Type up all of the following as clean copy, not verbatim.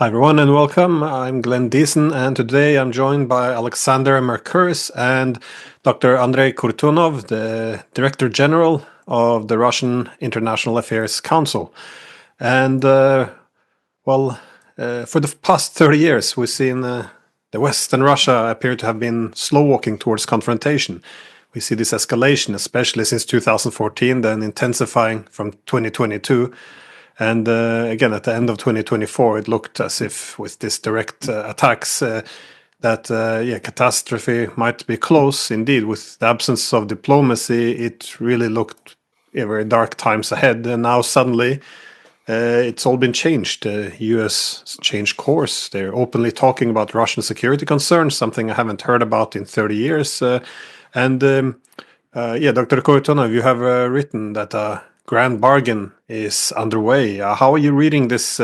Hi everyone and welcome. I'm Glenn Diesen and today I'm joined by Alexander Mercouris and Dr. Andrey Kortunov, the Director General of the Russian International Affairs Council. And for the past 30 years we've seen the West and Russia appear to have been slow walking towards confrontation. We see this escalation, especially since 2014, then intensifying from 2022. And again, at the end of 2024, it looked as if with these direct attacks that catastrophe might be close. Indeed, with the absence of diplomacy, it really looked very dark times ahead. And now suddenly it's all been changed. The US changed course. They're openly talking about Russian security concerns, something I haven't heard about in 30 years. Dr. Kortunov, you have written that grand bargain is underway. How are you reading this,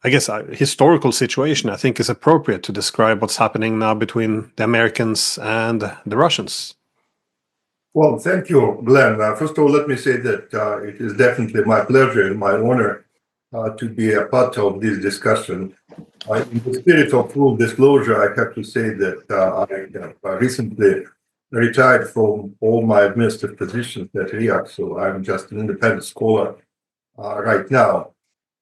historical situation? I think is appropriate to describe what's happening now between the Americans and the Russians. Well, thank you, Glenn. First of all, let me say that it is definitely my pleasure and my honor to be a part of this discussion. In the spirit of full disclosure, I have to say that I recently retired from all my administrative positions at RIAC, so I'm just an independent scholar right now.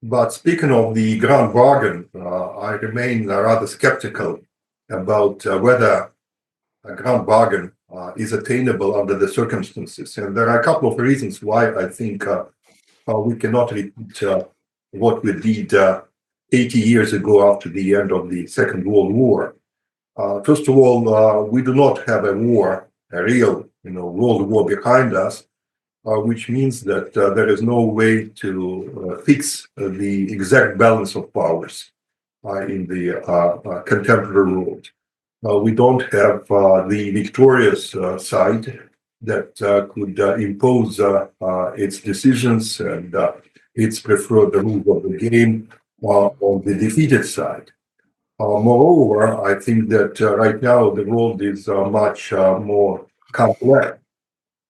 But speaking of the grand bargain, I remain rather skeptical about whether a grand bargain is attainable under the circumstances. And there are a couple of reasons why I think we cannot repeat what we did 80 years ago after the end of the Second World War. First of all, we do not have a war, a real world war behind us, which means that there is no way to fix the exact balance of powers in the contemporary world. We don't have the victorious side that could impose its decisions and its preferred rules of the game on the defeated side. Moreover, I think that right now the world is much more complex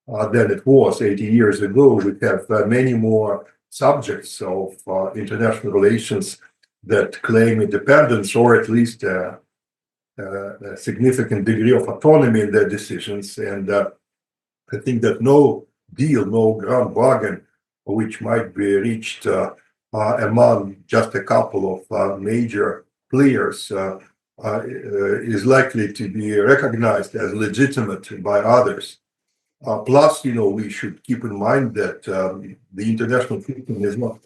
than it was 80 years ago. We have many more subjects of international relations that claim independence, or at least a significant degree of autonomy in their decisions. And I think that no deal, no grand bargain, which might be reached among just a couple of major players is likely to be recognized as legitimate by others. Plus, we should keep in mind that the international system is not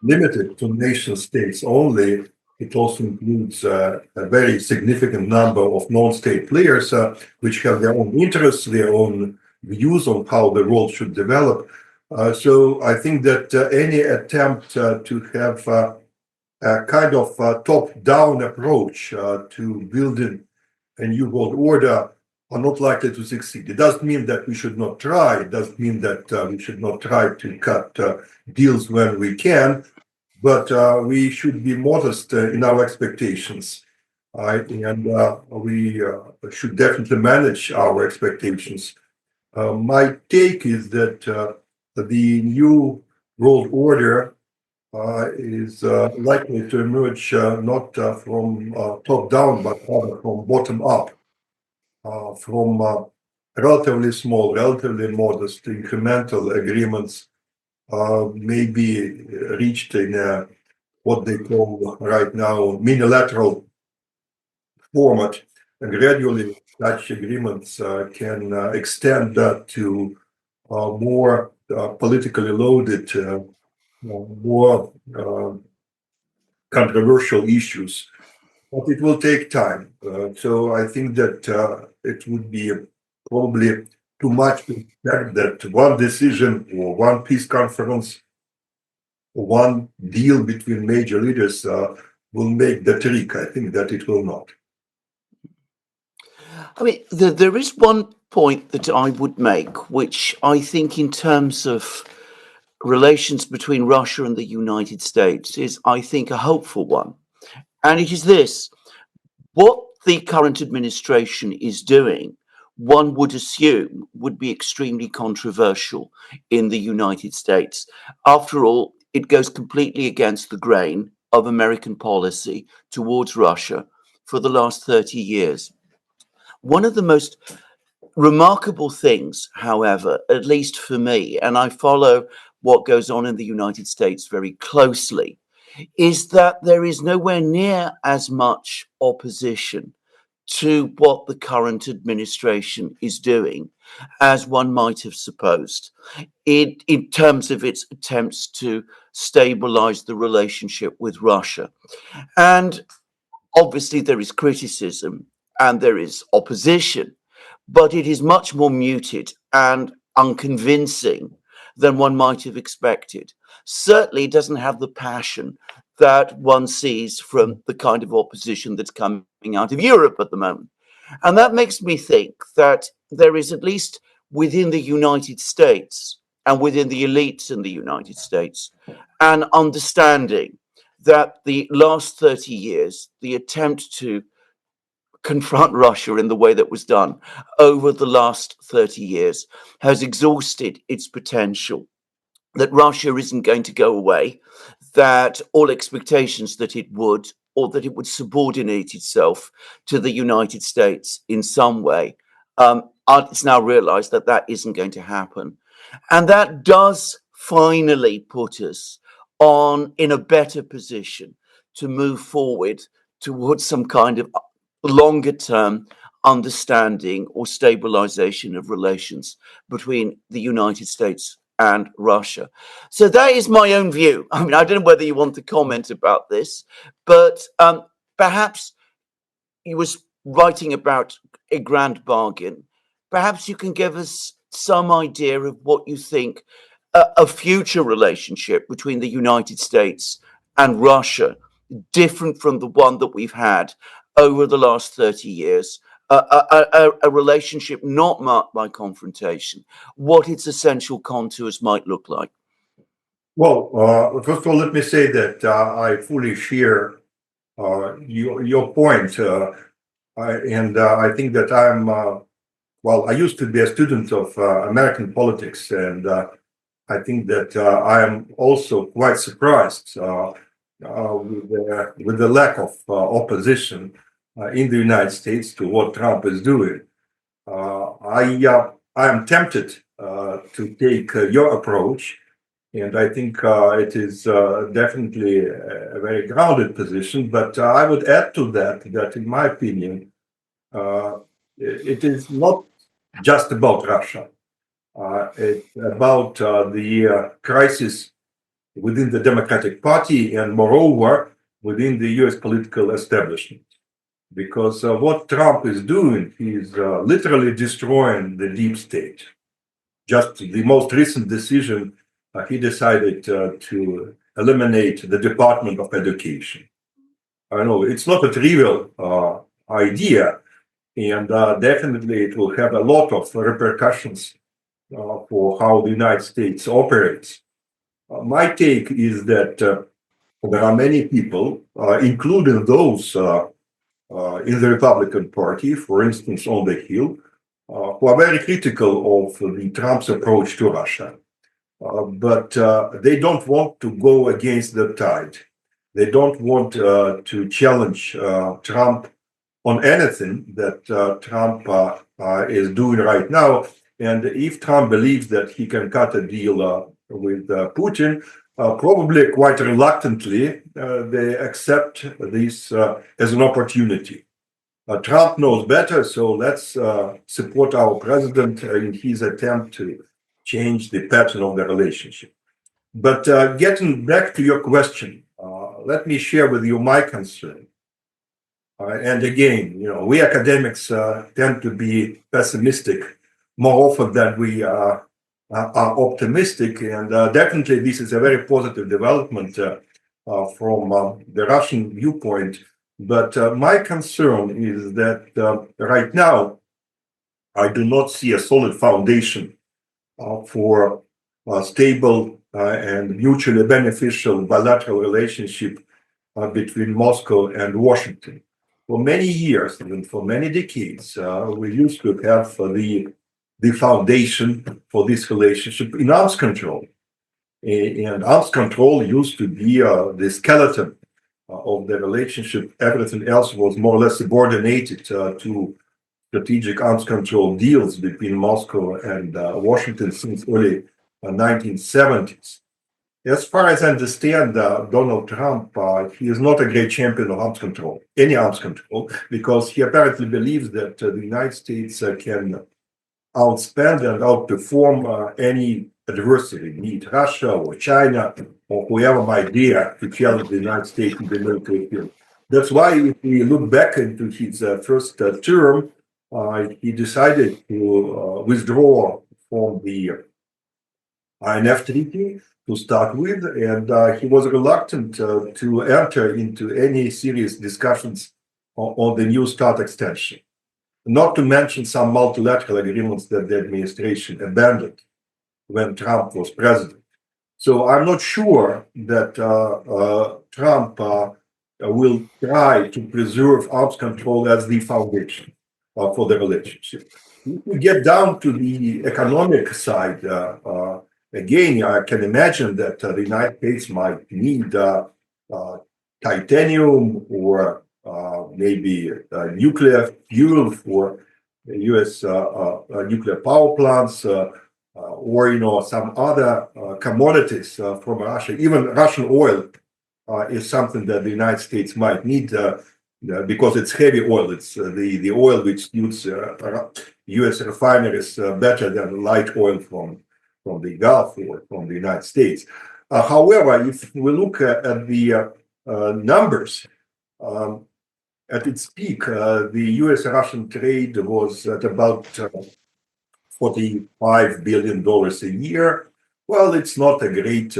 limited to nation states only. It also includes a very significant number of non-state players which have their own interests, their own views on how the world should develop. So I think that any attempt to have a kind of top-down approach to building a new world order are not likely to succeed. It doesn't mean that we should not try. It doesn't mean that we should not try to cut deals when we can, but we should be modest in our expectations. And we should definitely manage our expectations. My take is that the new world order is likely to emerge not from top down, but rather from bottom up, from relatively small, relatively modest incremental agreements may be reached in what they call right now bilateral format. And gradually, such agreements can extend to more politically loaded, more controversial issues. But it will take time. So I think that it would be probably too much to expect that one decision or one peace conference or one deal between major leaders will make the trick. I think that it will not. I mean, there is one point that I would make, which I think in terms of relations between Russia and the United States is, I think, a hopeful one. And it is this: what the current administration is doing, one would assume, would be extremely controversial in the United States. After all, it goes completely against the grain of American policy towards Russia for the last 30 years. One of the most remarkable things, however, at least for me, and I follow what goes on in the United States very closely, is that there is nowhere near as much opposition to what the current administration is doing as one might have supposed in terms of its attempts to stabilize the relationship with Russia. And obviously there is criticism and there is opposition, but it is much more muted and unconvincing than one might have expected. Certainly it doesn't have the passion that one sees from the kind of opposition that's coming out of Europe at the moment. And that makes me think that there is, at least within the United States and within the elites in the United States, an understanding that the last 30 years, the attempt to confront Russia in the way that was done over the last 30 years has exhausted its potential, that Russia isn't going to go away, that all expectations that it would, or that it would subordinate itself to the United States in some way, it's now realized that that isn't going to happen. And that does finally put us in a better position to move forward towards some kind of longer term understanding or stabilization of relations between the United States and Russia. So that is my own view. I mean, I don't know whether you want to comment about this, but perhaps you was writing about a grand bargain. Perhaps you can give us some idea of what you think a future relationship between the United States and Russia, different from the one that we've had over the last 30 years, a relationship not marked by confrontation, what its essential contours might look like. Well, first of all, let me say that I fully share your point. And I think that I used to be a student of American politics, and I think that I am also quite surprised with the lack of opposition in the United States to what Trump is doing. I am tempted to take your approach, and I think it is definitely a very grounded position. But I would add to that in my opinion, it is not just about Russia. It's about the crisis within the Democratic Party and, moreover, within the US political establishment. Because what Trump is doing, he's literally destroying the deep state. Just the most recent decision, he decided to eliminate the Department of Education. I know it's not a trivial idea, and definitely it will have a lot of repercussions for how the United States operates. My take is that there are many people, including those in the Republican Party, for instance, on the Hill, who are very critical of the Trump's approach to Russia. But they don't want to go against the tide. They don't want to challenge Trump on anything that Trump is doing right now. And if Trump believes that he can cut a deal with Putin, probably quite reluctantly, they accept this as an opportunity. Trump knows better, so let's support our president in his attempt to change the pattern of the relationship. But getting back to your question, let me share with you my concern. And again, we academics tend to be pessimistic more often than we are optimistic, and definitely this is a very positive development from the Russian viewpoint. But my concern is that right now, I do not see a solid foundation for a stable and mutually beneficial bilateral relationship between Moscow and Washington. For many years, even for many decades, we used to have the foundation for this relationship in arms control. And arms control used to be the skeleton of the relationship. Everything else was more or less subordinated to strategic arms control deals between Moscow and Washington since early 1970s. As far as I understand, Donald Trump, he is not a great champion of arms control, any arms control, because he apparently believes that the United States can outspend and outperform any adversary, be it Russia or China or whoever might dare to challenge the United States in the military field. That's why, if we look back into his first term, he decided to withdraw from the INF Treaty to start with, and he was reluctant to enter into any serious discussions on the New START extension, not to mention some multilateral agreements that the administration abandoned when Trump was president. So I'm not sure that Trump will try to preserve arms control as the foundation for the relationship. If we get down to the economic side, again, I can imagine that the United States might need titanium or maybe nuclear fuel for U.S. Nuclear power plants, or some other commodities from Russia. Even Russian oil is something that the United States might need because it's heavy oil. It's the oil which suits U.S. refineries better than light oil from the Gulf or from the United States. However, if we look at the numbers, at its peak, the U.S.-Russian trade was at about $45 billion a year. Well, it's not a great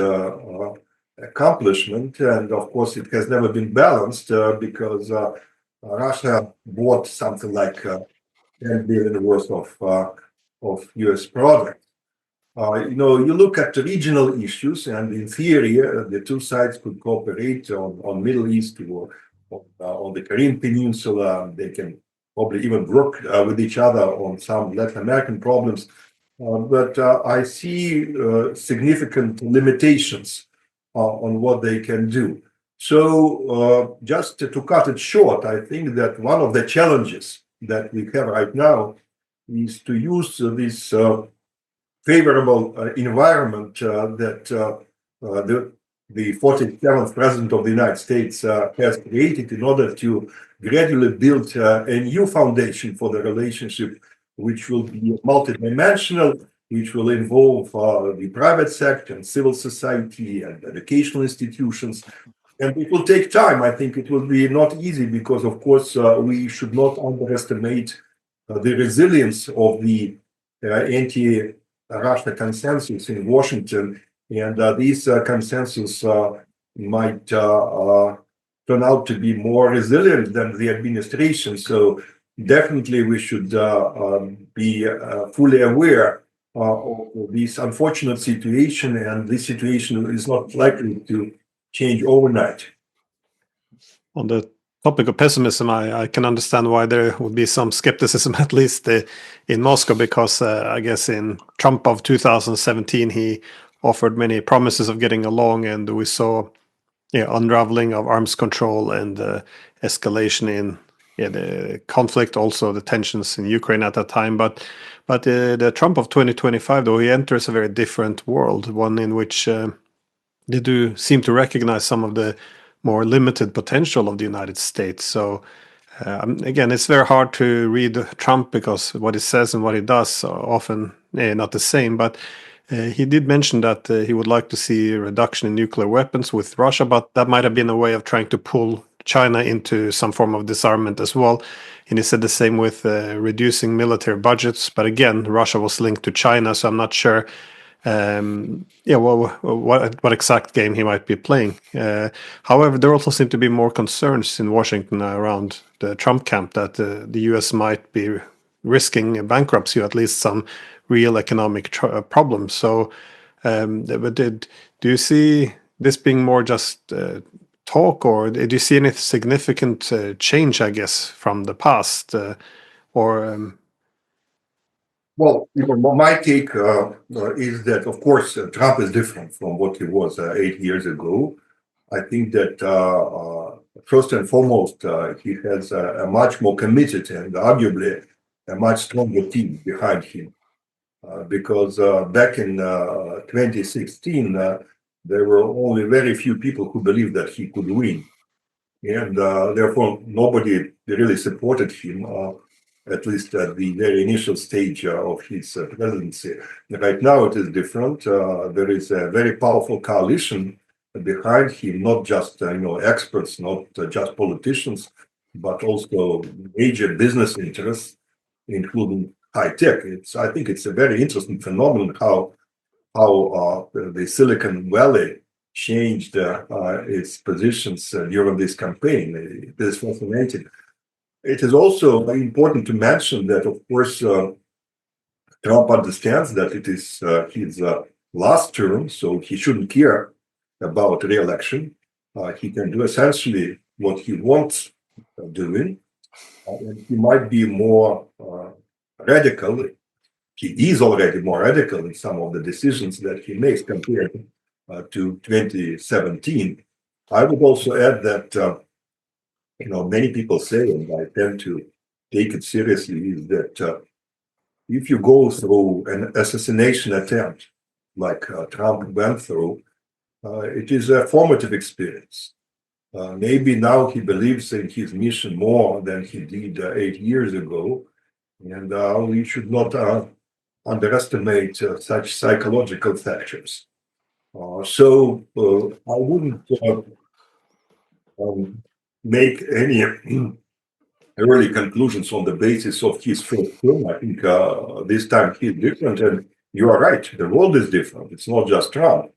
accomplishment, and of course, it has never been balanced because Russia bought something like 10 billion worth of U.S. products. You look at the regional issues, and in theory, the two sides could cooperate on Middle East or on the Korean Peninsula. They can probably even work with each other on some Latin American problems. But I see significant limitations on what they can do. So just to cut it short, I think that one of the challenges that we have right now is to use this favorable environment that the 47th President of the United States has created in order to gradually build a new foundation for the relationship, which will be multidimensional, which will involve the private sector and civil society and educational institutions. And it will take time. I think it will be not easy because, of course, we should not underestimate the resilience of the anti-Russia consensus in Washington. And these consensus might turn out to be more resilient than the administration. So definitely we should be fully aware of this unfortunate situation, and this situation is not likely to change overnight. On the topic of pessimism, I can understand why there would be some skepticism, at least in Moscow, because I guess in Trump of 2017, he offered many promises of getting along, and we saw unraveling of arms control and escalation in the conflict, also the tensions in Ukraine at that time. But the Trump of 2025, though, he enters a very different world, one in which they do seem to recognize some of the more limited potential of the United States. So again, it's very hard to read Trump because what he says and what he does are often not the same. But he did mention that he would like to see a reduction in nuclear weapons with Russia, but that might have been a way of trying to pull China into some form of disarmament as well. And he said the same with reducing military budgets. But again, Russia was linked to China, so I'm not sure what exact game he might be playing. However, there also seem to be more concerns in Washington around the Trump camp that the U.S. might be risking bankruptcy or at least some real economic problems. So, but do you see this being more just talk, or do you see any significant change, I guess, from the past, or? Well, my take is that, of course, Trump is different from what he was 8 years ago. I think that first and foremost, he has a much more committed and arguably a much stronger team behind him. Because back in 2016, there were only very few people who believed that he could win. And therefore, nobody really supported him, at least at the very initial stage of his presidency. Right now, it is different. There is a very powerful coalition behind him, not just experts, not just politicians, but also major business interests, including high tech. I think it's a very interesting phenomenon how the Silicon Valley changed its positions during this campaign. It is fascinating. It is also very important to mention that, of course, Trump understands that it is his last term, so he shouldn't care about re-election. He can do essentially what he wants doing, and he might be more radical. He is already more radical in some of the decisions that he makes compared to 2017. I would also add that many people say, and I tend to take it seriously, is that if you go through an assassination attempt like Trump went through, it is a formative experience. Maybe now he believes in his mission more than he did 8 years ago, and we should not underestimate such psychological factors. So I wouldn't make any early conclusions on the basis of his first term. I think this time he's different, and you are right. The world is different. It's not just Trump.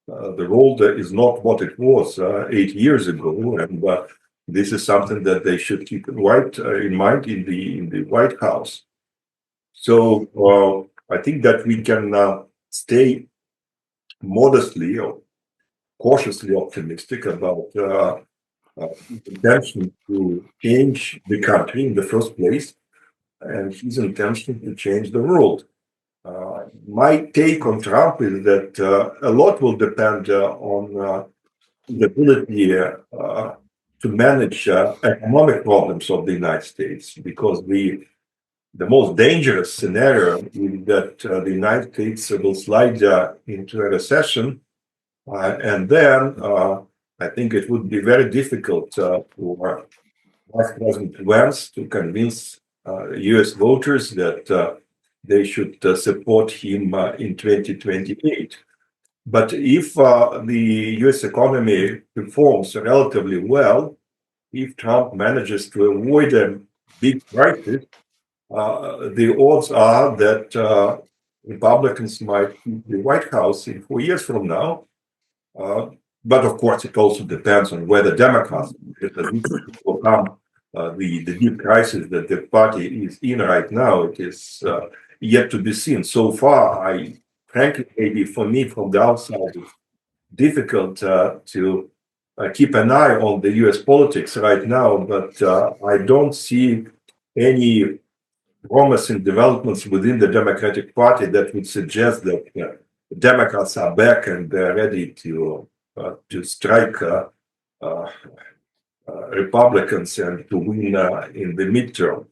The world is not what it was 8 years ago, and this is something that they should keep in mind in the White House. So I think that we can stay modestly or cautiously optimistic about his intention to change the country in the first place and his intention to change the world. My take on Trump is that a lot will depend on the ability to manage economic problems of the United States, because the most dangerous scenario is that the United States will slide into a recession, and then I think it would be very difficult for Vice President Vance to convince U.S. voters that they should support him in 2028. But if the U.S. economy performs relatively well, if Trump manages to avoid a big crisis, the odds are that Republicans might keep the White House in 4 years from now. But of course, it also depends on whether Democrats overcome the deep crisis that the party is in right now. It is yet to be seen. So far, frankly, maybe for me from the outside, it's difficult to keep an eye on the U.S. politics right now, but I don't see any promising developments within the Democratic Party that would suggest that Democrats are back and they're ready to strike Republicans and to win in the midterm.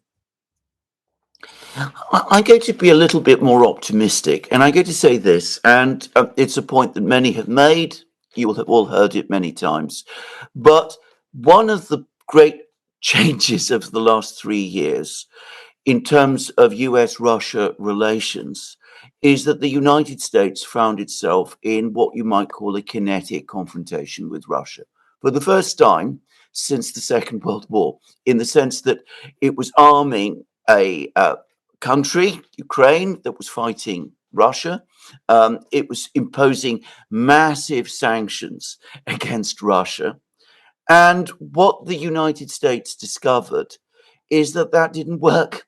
I'm going to be a little bit more optimistic, and I'm going to say this, and it's a point that many have made. You will have all heard it many times. But one of the great changes of the last 3 years in terms of US-Russia relations is that the United States found itself in what you might call a kinetic confrontation with Russia for the first time since the Second World War, in the sense that it was arming a country, Ukraine, that was fighting Russia. It was imposing massive sanctions against Russia. And what the United States discovered is that that didn't work,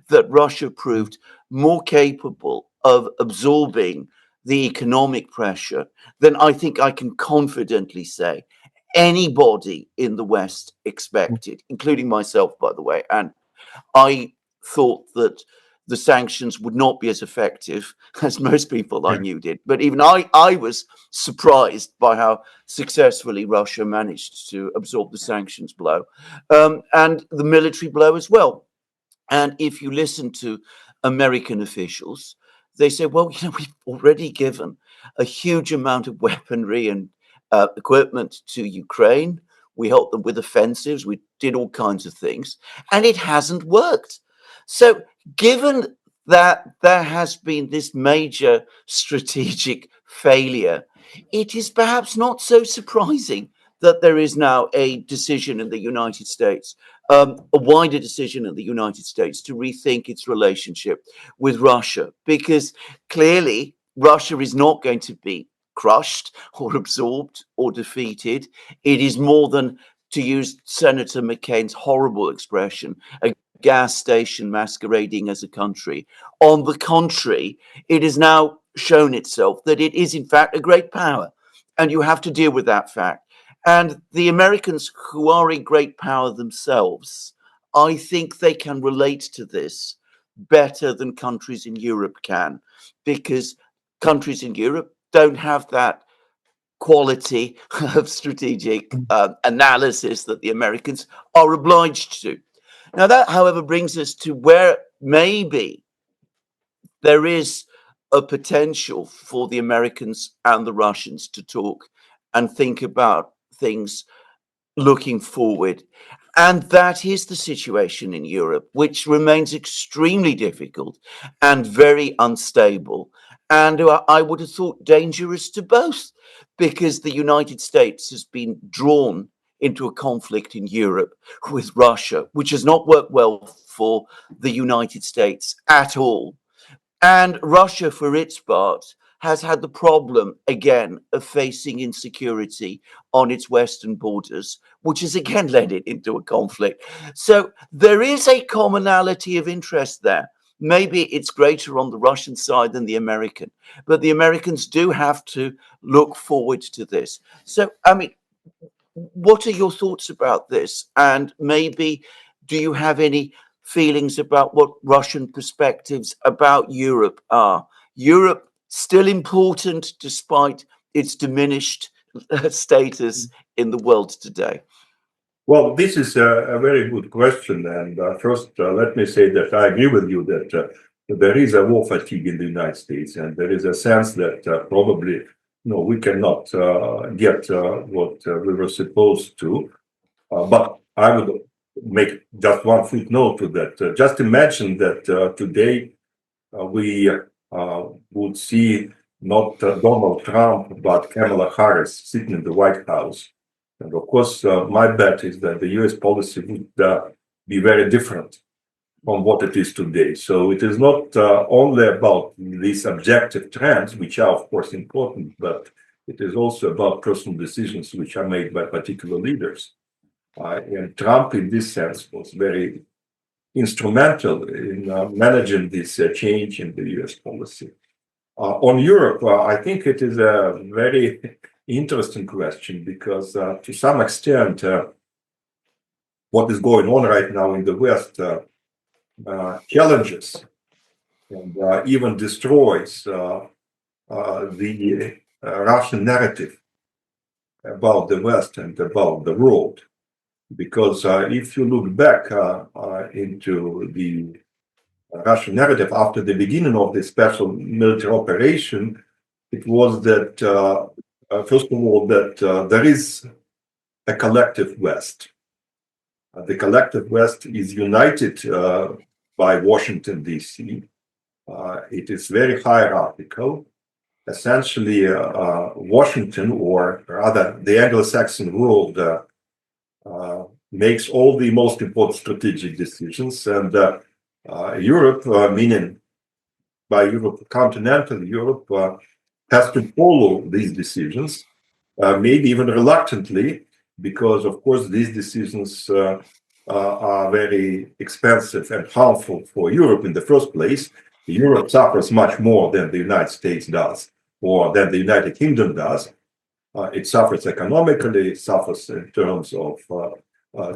that Russia proved more capable of absorbing the economic pressure than I think I can confidently say anybody in the West expected, including myself, by the way. And I thought that the sanctions would not be as effective as most people I knew did. But even I was surprised by how successfully Russia managed to absorb the sanctions blow and the military blow as well. And if you listen to American officials, they say, well, we've already given a huge amount of weaponry and equipment to Ukraine. We helped them with offensives. We did all kinds of things, and it hasn't worked. So, given that there has been this major strategic failure, it is perhaps not so surprising that there is now a decision in the United States, a wider decision in the United States to rethink its relationship with Russia, because clearly Russia is not going to be crushed or absorbed or defeated. It is more than, to use Senator McCain's horrible expression, a gas station masquerading as a country. On the contrary, it has now shown itself that it is in fact a great power, and you have to deal with that fact. And the Americans, who are a great power themselves, I think they can relate to this better than countries in Europe can, because countries in Europe don't have that quality of strategic analysis that the Americans are obliged to. Now, that, however, brings us to where maybe there is a potential for the Americans and the Russians to talk and think about things looking forward. And that is the situation in Europe, which remains extremely difficult and very unstable. And I would have thought dangerous to both, because the United States has been drawn into a conflict in Europe with Russia, which has not worked well for the United States at all. And Russia, for its part, has had the problem again of facing insecurity on its western borders, which has again led it into a conflict. So there is a commonality of interest there. Maybe it's greater on the Russian side than the American, but the Americans do have to look forward to this. So, I mean, what are your thoughts about this? And maybe do you have any feelings about what Russian perspectives about Europe are? Europe still important despite its diminished status in the world today? Well, this is a very good question. And first, let me say that I agree with you that there is a war fatigue in the United States, and there is a sense that probably we cannot get what we were supposed to. But I would make just one footnote to that. Just imagine that today we would see not Donald Trump, but Kamala Harris sitting in the White House. And of course, my bet is that the US policy would be very different from what it is today. So it is not only about these objective trends, which are, of course, important, but it is also about personal decisions which are made by particular leaders. And Trump, in this sense, was very instrumental in managing this change in the US policy. On Europe, I think it is a very interesting question because to some extent, what is going on right now in the West challenges and even destroys the Russian narrative about the West and about the world. Because if you look back into the Russian narrative after the beginning of the special military operation, it was that, first of all, that there is a collective West. The collective West is united by Washington, D.C. It is very hierarchical. Essentially, Washington, or rather the Anglo-Saxon world, makes all the most important strategic decisions, and Europe, meaning by Europe, continental Europe, has to follow these decisions, maybe even reluctantly, because of course these decisions are very expensive and harmful for Europe in the first place. Europe suffers much more than the United States does, or than the United Kingdom does. It suffers economically, it suffers in terms of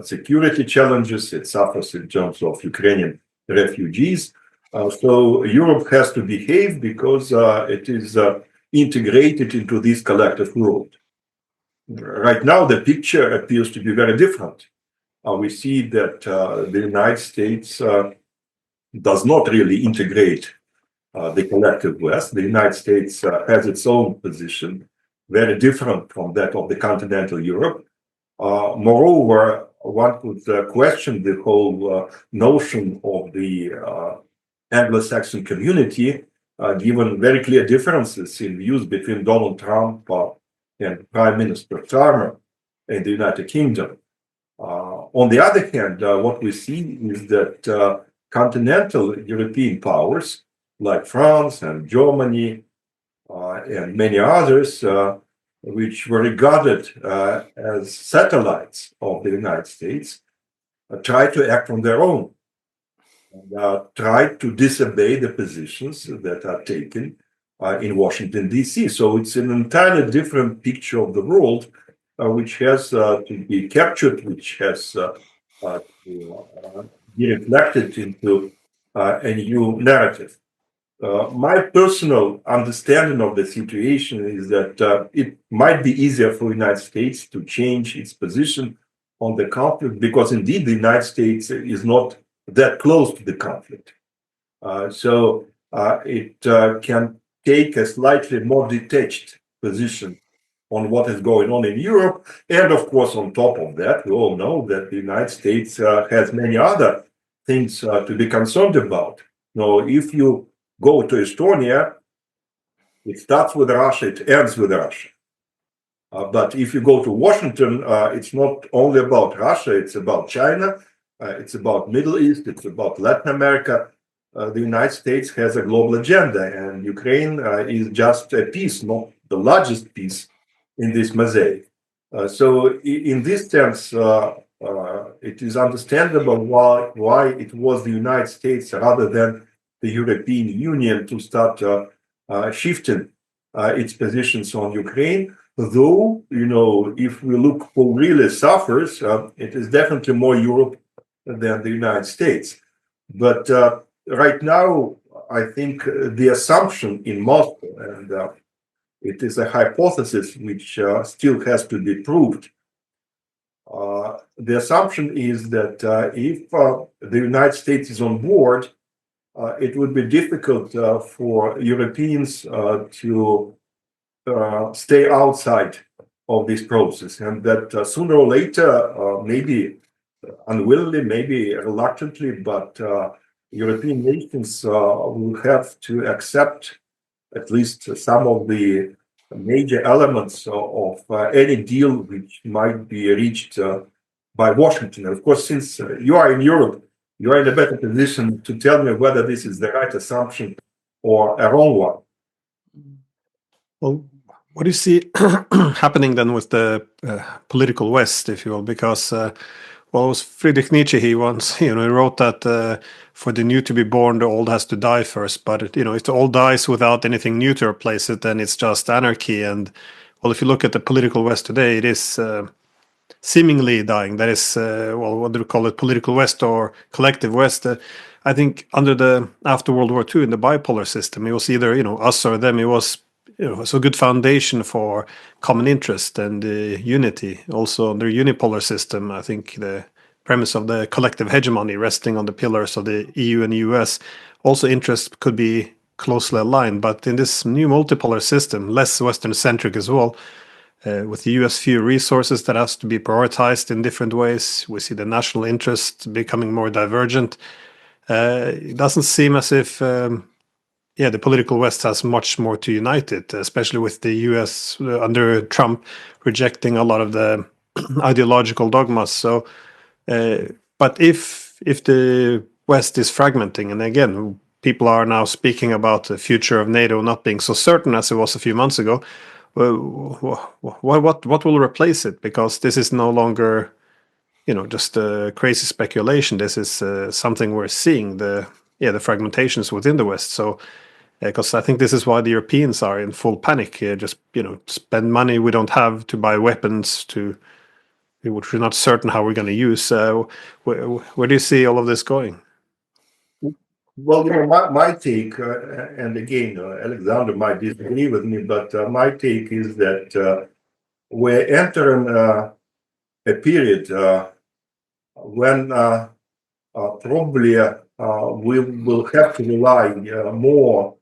security challenges, it suffers in terms of Ukrainian refugees. So Europe has to behave because it is integrated into this collective world. Right now, the picture appears to be very different. We see that the United States does not really integrate the collective West. The United States has its own position, very different from that of the continental Europe. Moreover, one could question the whole notion of the Anglo-Saxon community, given very clear differences in views between Donald Trump and Prime Minister Starmer in the United Kingdom. On the other hand, what we see is that continental European powers like France and Germany and many others, which were regarded as satellites of the United States, tried to act on their own, and tried to disobey the positions that are taken in Washington, D.C. So it's an entirely different picture of the world, which has to be captured, which has to be reflected into a new narrative. My personal understanding of the situation is that it might be easier for the United States to change its position on the conflict because indeed the United States is not that close to the conflict. So it can take a slightly more detached position on what is going on in Europe. And of course, on top of that, we all know that the United States has many other things to be concerned about. Now, if you go to Estonia, it starts with Russia, it ends with Russia. But if you go to Washington, it's not only about Russia, it's about China, it's about Middle East, it's about Latin America. The United States has a global agenda, and Ukraine is just a piece, not the largest piece in this mosaic. So in this sense, it is understandable why it was the United States rather than the European Union to start shifting its positions on Ukraine. Though, if we look who really suffers, it is definitely more Europe than the United States. But right now, I think the assumption in Moscow, and it is a hypothesis which still has to be proved. The assumption is that if the United States is on board, it would be difficult for Europeans to stay outside of this process, and that sooner or later, maybe unwillingly, maybe reluctantly, but European nations will have to accept at least some of the major elements of any deal which might be reached by Washington. And of course, since you are in Europe, you are in a better position to tell me whether this is the right assumption or a wrong one. Well, what do you see happening then with the political West, if you will? Because, it was Friedrich Nietzsche. He once, he wrote that for the new to be born, the old has to die first. But if the old dies without anything new to replace it, then it's just anarchy. And well, if you look at the political West today, it is seemingly dying. That is, what do we call it? Political West or collective West. I think after World War II in the bipolar system, it was either us or them. It was it's a good foundation for common interest and unity. Also, under unipolar system, I think the premise of the collective hegemony resting on the pillars of the EU and the US, also interests could be closely aligned. But in this new multipolar system, less Western-centric as well, with the US few resources that has to be prioritized in different ways, we see the national interest becoming more divergent. It doesn't seem as if the political West has much more to unite it, especially with the US under Trump rejecting a lot of the ideological dogmas. So, but if the West is fragmenting, and again, people are now speaking about the future of NATO not being so certain as it was a few months ago, what will replace it? Because this is no longer, just a crazy speculation. This is something we're seeing, the fragmentations within the West. So, because I think this is why the Europeans are in full panic here. Just spend money we don't have to buy weapons which we're not certain how we're going to use. Where do you see all of this going? Well, my take, and again, Alexander might disagree with me, but my take is that we're entering a period when probably we will have to rely more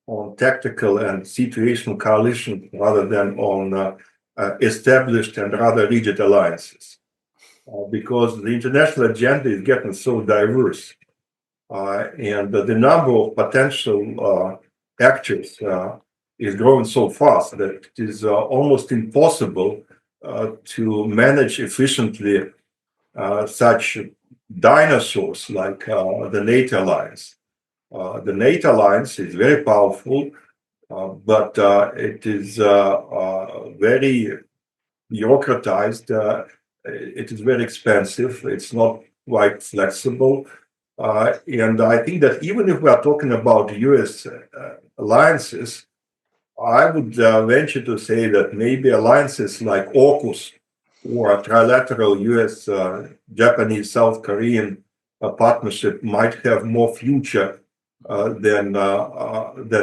on tactical and situational coalition rather than on established and rather rigid alliances, because the international agenda is getting so diverse. And the number of potential actors is growing so fast that it is almost impossible to manage efficiently such dinosaurs like the NATO alliance. The NATO alliance is very powerful, but it is very bureaucratized. It is very expensive. It's not quite flexible. And I think that even if we are talking about US alliances, I would venture to say that maybe alliances like AUKUS or a trilateral US Japanese South Korean partnership might have more future than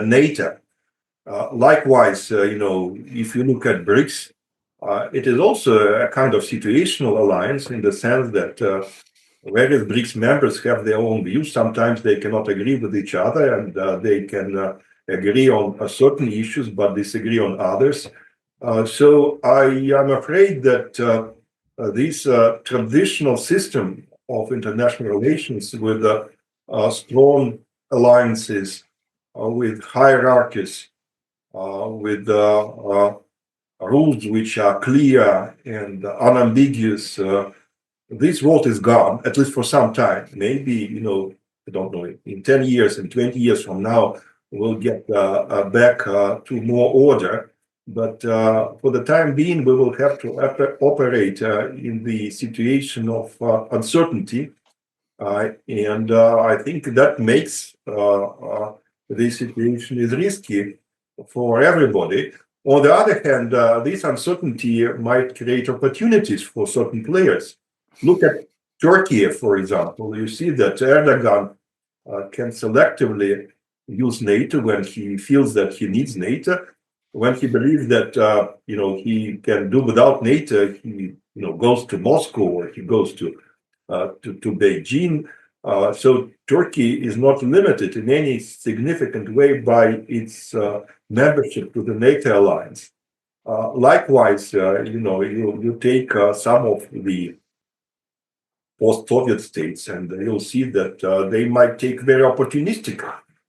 NATO. Likewise, if you look at BRICS, it is also a kind of situational alliance in the sense that various BRICS members have their own views. Sometimes they cannot agree with each other, and they can agree on certain issues but disagree on others. So I am afraid that this traditional system of international relations with strong alliances, with hierarchies, with rules which are clear and unambiguous, this world is gone, at least for some time. Maybe, I don't know, in 10 years and 20 years from now, we'll get back to more order. But for the time being, we will have to operate in the situation of uncertainty. And I think that makes this situation is risky for everybody. On the other hand, this uncertainty might create opportunities for certain players. Look at Turkey, for example. You see that Erdogan can selectively use NATO when he feels that he needs NATO. When he believes that he can do without NATO, he goes to Moscow or he goes to Beijing. So Turkey is not limited in any significant way by its membership to the NATO alliance. Likewise, you take some of the post-Soviet states, and you'll see that they might take very opportunistic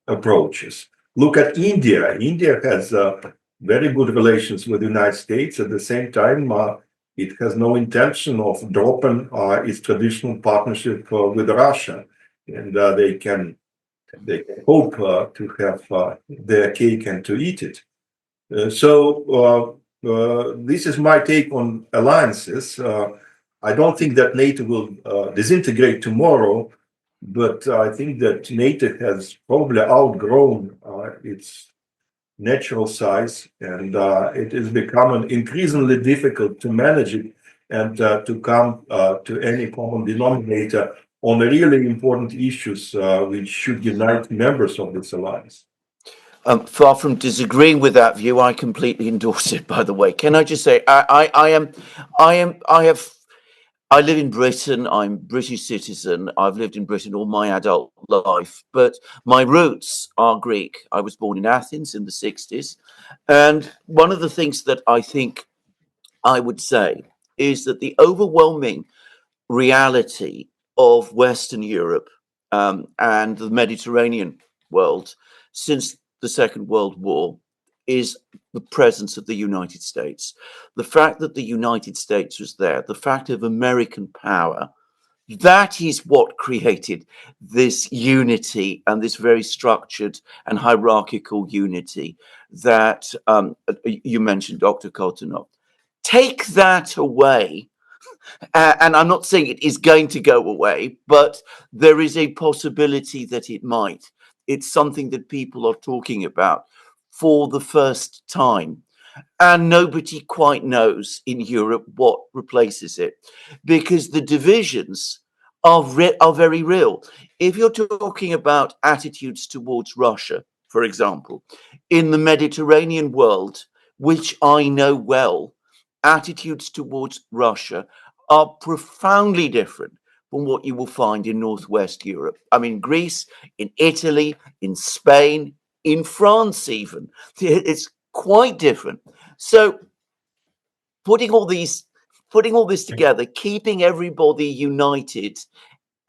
approaches. Look at India. India has very good relations with the United States. At the same time, it has no intention of dropping its traditional partnership with Russia, and they can hope to have their cake and to eat it. So this is my take on alliances. I don't think that NATO will disintegrate tomorrow, but I think that NATO has probably outgrown its natural size, and it is becoming increasingly difficult to manage it and to come to any common denominator on the really important issues which should unite members of this alliance. Far from disagreeing with that view, I completely endorse it. By the way, can I just say I live in Britain. I'm a British citizen. I've lived in Britain all my adult life, but my roots are Greek. I was born in Athens in the 60s. And one of the things that I think I would say is that the overwhelming reality of Western Europe and the Mediterranean world since the Second World War is the presence of the United States. The fact that the United States was there, the fact of American power, that is what created this unity and this very structured and hierarchical unity that you mentioned, Dr. Kortunov. Take that away, and I'm not saying it is going to go away, but there is a possibility that it might. It's something that people are talking about for the first time. And nobody quite knows in Europe what replaces it, because the divisions are very real. if you're talking about attitudes towards Russia, for example, in the Mediterranean world, which I know well, attitudes towards Russia are profoundly different from what you will find in Northwest Europe. I mean, Greece, in Italy, in Spain, in France, even. It's quite different. So putting all this together, keeping everybody united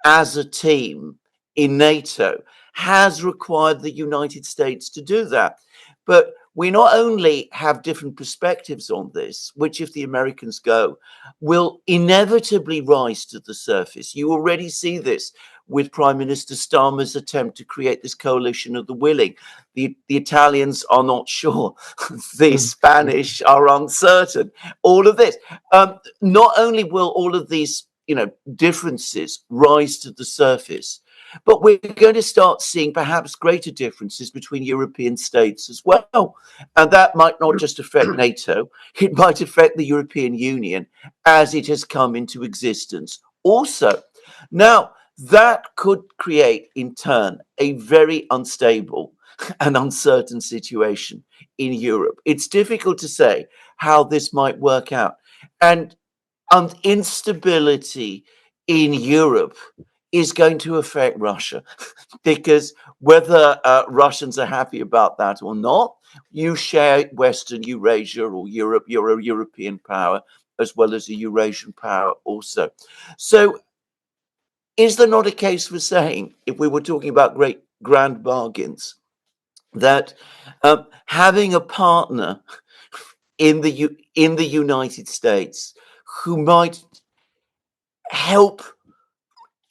as a team in NATO has required the United States to do that. But we not only have different perspectives on this, which if the Americans go, will inevitably rise to the surface. You already see this with Prime Minister Starmer's attempt to create this coalition of the willing. The Italians are not sure. The Spanish are uncertain. All of this. Not only will all of these differences rise to the surface, but we're going to start seeing perhaps greater differences between European states as well. And that might not just affect NATO, it might affect the European Union as it has come into existence also. Now, that could create, in turn, a very unstable and uncertain situation in Europe. It's difficult to say how this might work out. And instability in Europe is going to affect Russia because whether Russians are happy about that or not, you share Western Eurasia or Europe, you're a European power as well as a Eurasian power also. So is there not a case for saying, if we were talking about great grand bargains, that having a partner in the United States who might help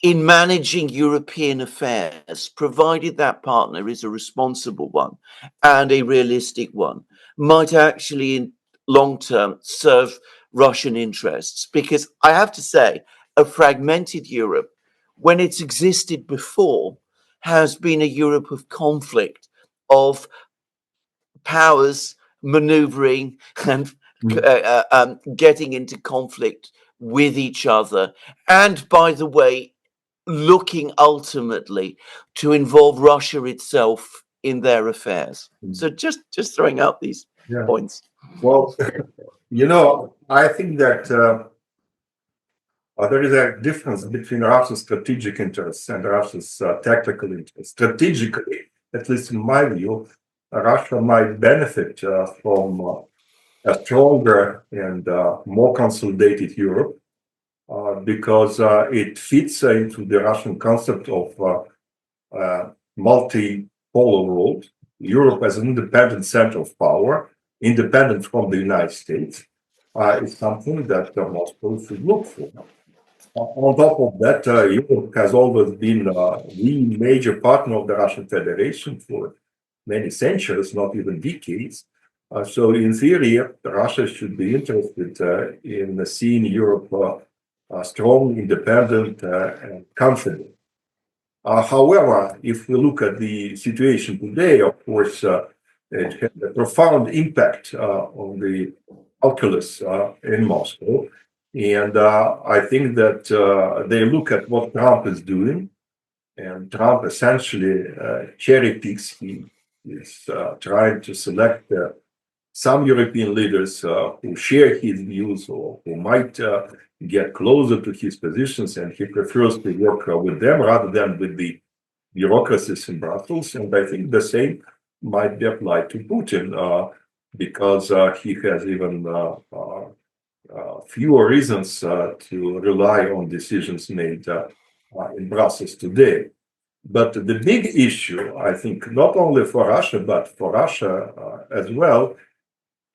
in managing European affairs, provided that partner is a responsible one and a realistic one, might actually in long term serve Russian interests? Because I have to say, a fragmented Europe, when it's existed before, has been a Europe of conflict, of powers maneuvering and getting into conflict with each other. And by the way, looking ultimately to involve Russia itself in their affairs. So just throwing out these points. Well, I think that there is a difference between Russia's strategic interests and Russia's tactical interests. Strategically, at least in my view, Russia might benefit from a stronger and more consolidated Europe because it fits into the Russian concept of multipolar world. Europe as an independent center of power, independent from the United States, is something that Moscow should look for. On top of that, Europe has always been the major partner of the Russian Federation for many centuries, not even decades. So in theory, Russia should be interested in seeing Europe strong, independent, and confident. However, if we look at the situation today, of course, it had a profound impact on the calculus in Moscow. And I think that they look at what Trump is doing, and Trump essentially cherry picks. He is trying to select some European leaders who share his views or who might get closer to his positions, and he prefers to work with them rather than with the bureaucracies in Brussels. And I think the same might be applied to Putin because he has even fewer reasons to rely on decisions made in Brussels today. But the big issue, I think, not only for Russia, but for Russia as well,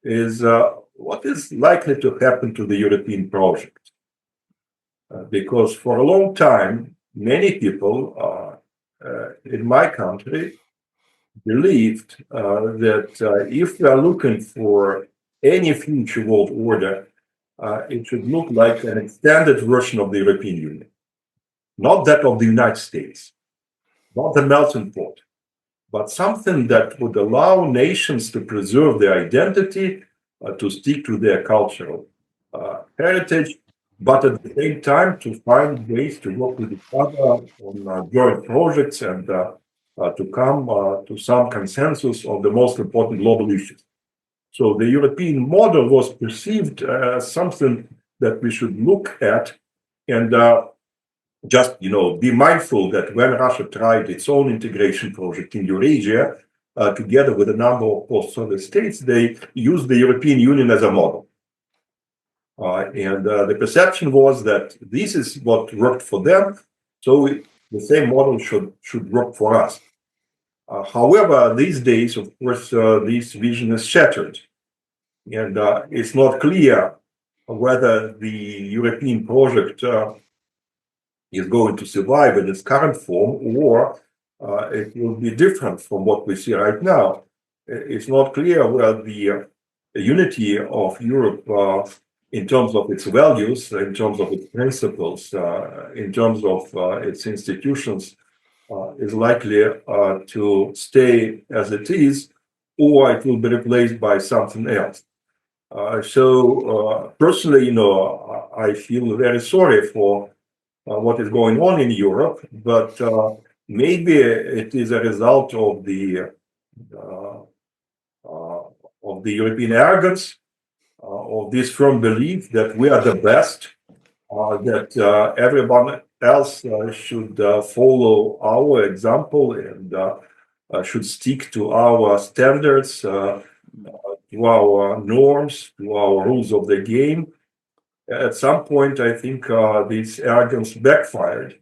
is what is likely to happen to the European project. Because for a long time, many people in my country believed that if we are looking for any future world order, it should look like an extended version of the European Union, not that of the United States, not the melting pot, but something that would allow nations to preserve their identity, to stick to their cultural heritage, but at the same time to find ways to work with each other on joint projects and to come to some consensus on the most important global issues. So the European model was perceived as something that we should look at and just be mindful that when Russia tried its own integration project in Eurasia, together with a number of post-Soviet states, they used the European Union as a model. And the perception was that this is what worked for them, so the same model should work for us. However, these days, of course, this vision is shattered, and it's not clear whether the European project is going to survive in its current form, or it will be different from what we see right now. It's not clear whether the unity of Europe in terms of its values, in terms of its principles, in terms of its institutions, is likely to stay as it is, or it will be replaced by something else. So personally, I feel very sorry for what is going on in Europe, but maybe it is a result of the European arrogance, of this firm belief that we are the best, that everyone else should follow our example and should stick to our standards, to our norms, to our rules of the game. At some point, I think this arrogance backfired.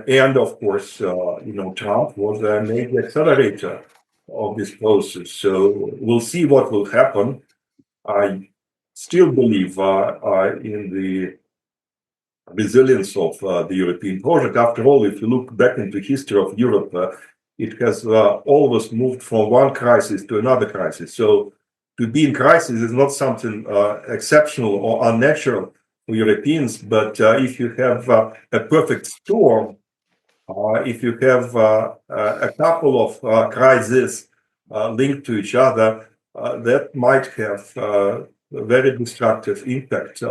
And of course, Trump was a major accelerator of this process. So we'll see what will happen. I still believe in the resilience of the European project. After all, if you look back into history of Europe, it has always moved from one crisis to another crisis. So to be in crisis is not something exceptional or unnatural for Europeans, but if you have a perfect storm, if you have a couple of crises linked to each other, that might have a very destructive impact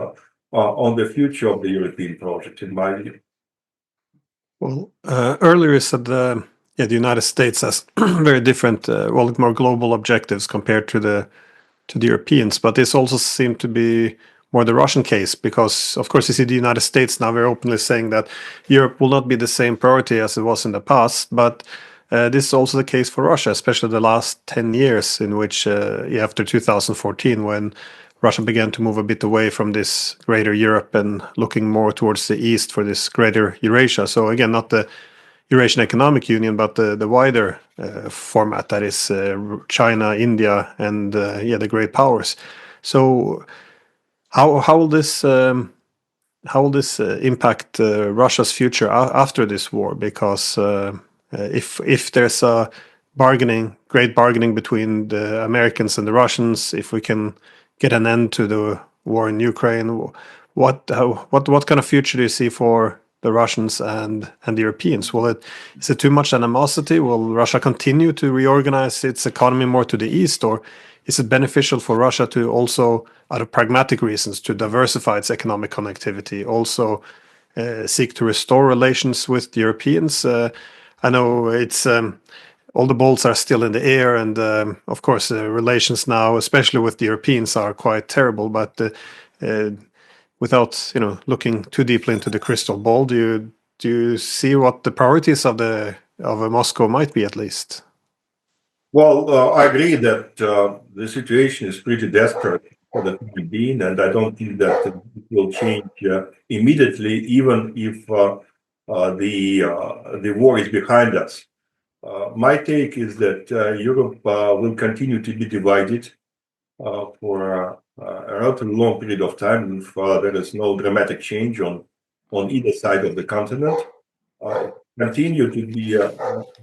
on the future of the European project, in my view. Well, earlier you said the United States has very different, more global objectives compared to the Europeans, but this also seemed to be more the Russian case, because of course you see the United States now very openly saying that Europe will not be the same priority as it was in the past, but this is also the case for Russia, especially the last 10 years, in which after 2014, when Russia began to move a bit away from this greater Europe and looking more towards the east for this greater Eurasia. So again, not the Eurasian Economic Union, but the wider format, that is China, India, and the great powers. So how will this impact Russia's future after this war? Because if there's a great bargaining between the Americans and the Russians, if we can get an end to the war in Ukraine, what kind of future do you see for the Russians and the Europeans? Is it too much animosity? Will Russia continue to reorganize its economy more to the east, or is it beneficial for Russia to also, out of pragmatic reasons, to diversify its economic connectivity, also seek to restore relations with the Europeans? I know it's all the balls are still in the air, and of course relations now, especially with the Europeans, are quite terrible. But without looking too deeply into the crystal ball, do you see what the priorities of Moscow might be, at least? Well, I agree that the situation is pretty desperate for the time being, and I don't think that it will change immediately, even if the war is behind us. My take is that Europe will continue to be divided for a relatively long period of time if there is no dramatic change on either side of the continent. Continue to be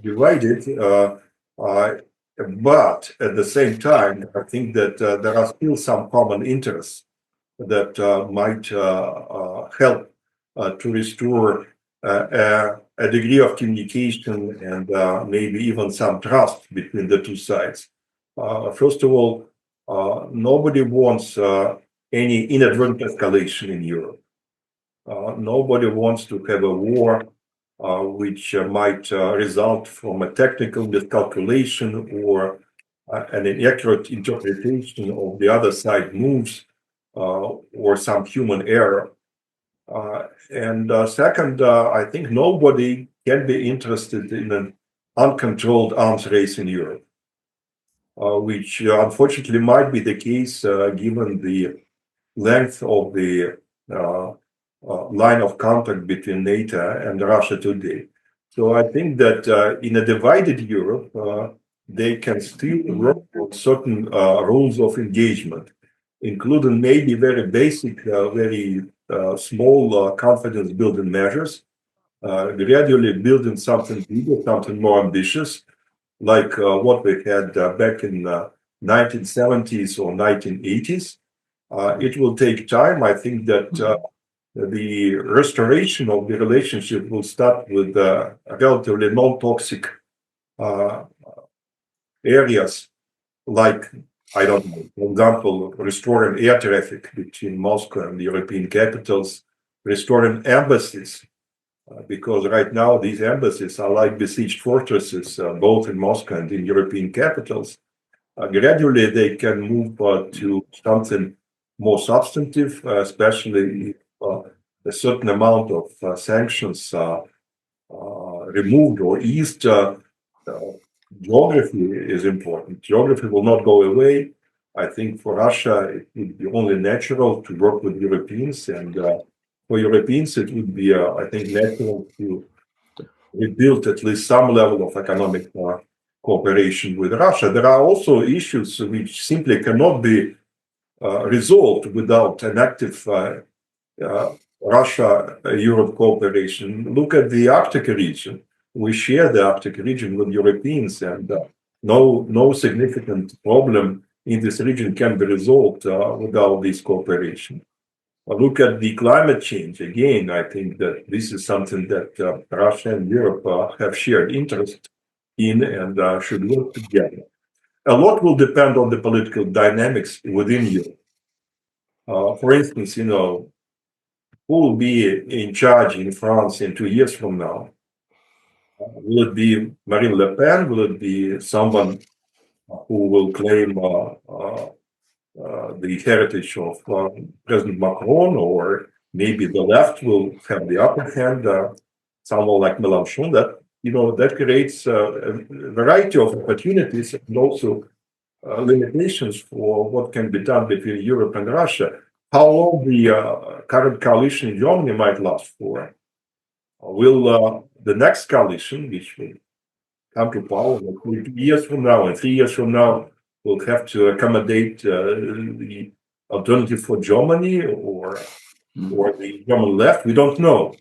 divided, but at the same time, I think that there are still some common interests that might help to restore a degree of communication and maybe even some trust between the two sides. First of all, nobody wants any inadvertent escalation in Europe. Nobody wants to have a war which might result from a technical miscalculation or an inaccurate interpretation of the other side moves or some human error. And second, I think nobody can be interested in an uncontrolled arms race in Europe, which unfortunately might be the case given the length of the line of contact between NATO and Russia today. So I think that in a divided Europe, they can still work on certain rules of engagement, including maybe very basic, very small confidence building measures, gradually building something bigger, something more ambitious, like what we had back in 1970s or 1980s. It will take time. I think that the restoration of the relationship will start with relatively non-toxic areas, like, I don't know, for example, restoring air traffic between Moscow and the European capitals, restoring embassies, because right now these embassies are like besieged fortresses, both in Moscow and in European capitals. Gradually, they can move to something more substantive, especially if a certain amount of sanctions removed or eased. Geography is important. Geography will not go away. I think for Russia, it would be only natural to work with Europeans, and for Europeans, it would be, I think, natural to rebuild at least some level of economic cooperation with Russia. There are also issues which simply cannot be resolved without an active Russia-Europe cooperation. Look at the Arctic region. We share the Arctic region with Europeans, and no significant problem in this region can be resolved without this cooperation. Look at the climate change. Again, I think that this is something that Russia and Europe have shared interest in and should work together. A lot will depend on the political dynamics within Europe. For instance, who will be in charge in France in 2 years from now? Will it be Marine Le Pen? Will it be someone who will claim the heritage of President Macron, or maybe the left will have the upper hand, someone like Mélenchon? That creates a variety of opportunities and also limitations for what can be done between Europe and Russia. How long the current coalition in Germany might last for? Will the next coalition, which will come to power 2 years from now and 3 years from now, will have to accommodate the alternative for Germany or the German left? We don't know.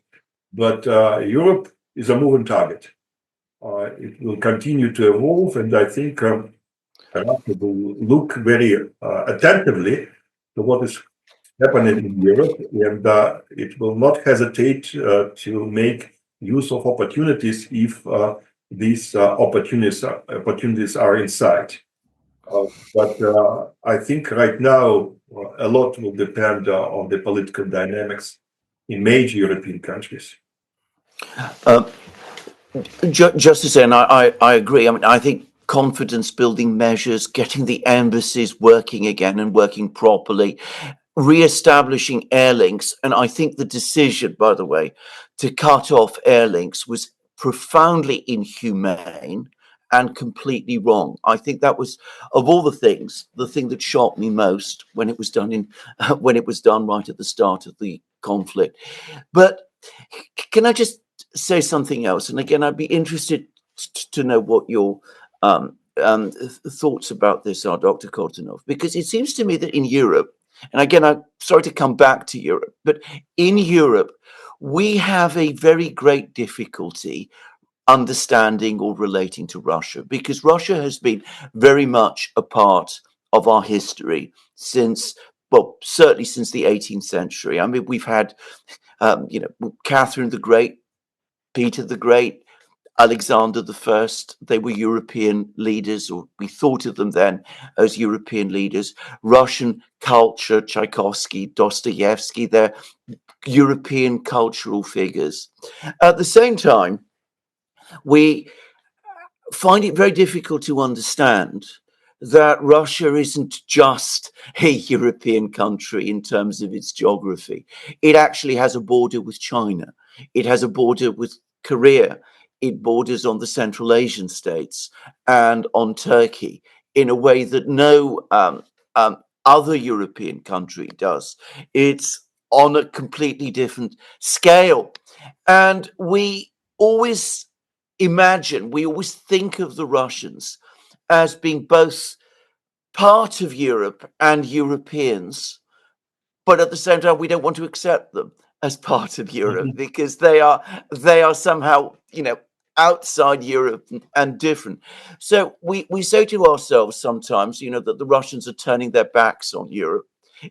But Europe is a moving target. It will continue to evolve, and I think Russia will look very attentively to what is happening in Europe, and it will not hesitate to make use of opportunities if these opportunities are in sight. But I think right now a lot will depend on the political dynamics in major European countries. Just to say, and I agree. I mean, I think confidence building measures, getting the embassies working again and working properly, re-establishing air links. And I think the decision, by the way, to cut off air links was profoundly inhumane and completely wrong. I think that was, of all the things, the thing that shocked me most when it was done when it was done right at the start of the conflict. But can I just say something else? And again, I'd be interested to know what your thoughts about this are, Dr. Kortunov, because it seems to me that in Europe, and again, I'm sorry to come back to Europe, but in Europe, we have a very great difficulty understanding or relating to Russia, because Russia has been very much a part of our history since, well, certainly since the 18th century. I mean, we've had, Catherine the Great, Peter the Great, Alexander I, they were European leaders, or we thought of them then as European leaders. Russian culture, Tchaikovsky, Dostoevsky, they're European cultural figures. At the same time, we find it very difficult to understand that Russia isn't just a European country in terms of its geography. It actually has a border with China. It has a border with Korea. It borders on the Central Asian states and on Turkey in a way that no other European country does. It's on a completely different scale. And we always we always think of the Russians as being both part of Europe and Europeans, but at the same time, we don't want to accept them as part of Europe because they are somehow, outside Europe and different. So we say to ourselves sometimes, that the Russians are turning their backs on Europe,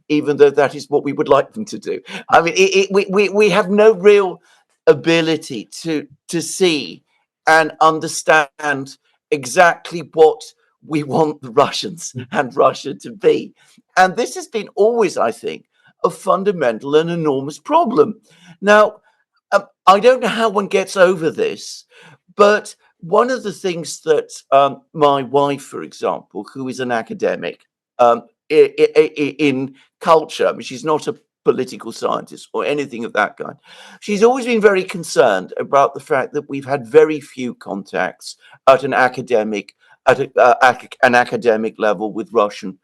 even though that is what we would like them to do. I mean, we have no real ability to see and understand exactly what we want the Russians and Russia to be. And this has been always, I think, a fundamental and enormous problem. Now, I don't know how one gets over this, but one of the things that my wife, for example, who is an academic in culture, I mean, she's not a political scientist or anything of that kind. She's always been very concerned about the fact that we've had very few contacts at an academic level with Russian